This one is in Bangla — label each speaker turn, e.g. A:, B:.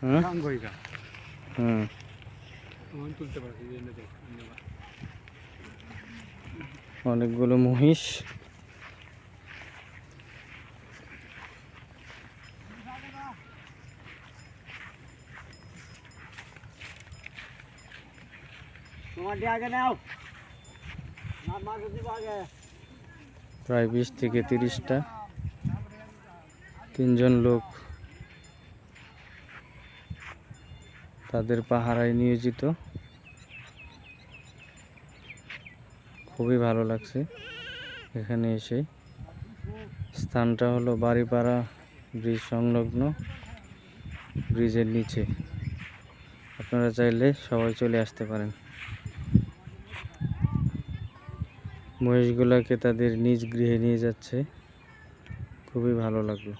A: হুম
B: গাঙ্গইগা
A: হুম
B: ওখানে তুলতে পারছি এই জন্য দেখ
A: অনেকগুলো মহিষ।
B: তোমার দিয়ে আগে নাও না মাছ দিব আগে
A: প্রায় 20 থেকে 30টা, 3জন লোক তাদের পাহারায় নিয়োজিত। খুবই ভালো লাগছে এখানে এসে। স্থানটা হলো বাড়িপাড়া ব্রিজ সংলগ্ন, ব্রিজের নিচে। আপনারা চাইলে সবাই চলে আসতে পারেন। মহিষগুলাকে তাদের নিজ গৃহে নিয়ে যাচ্ছে, খুবই ভালো লাগলো।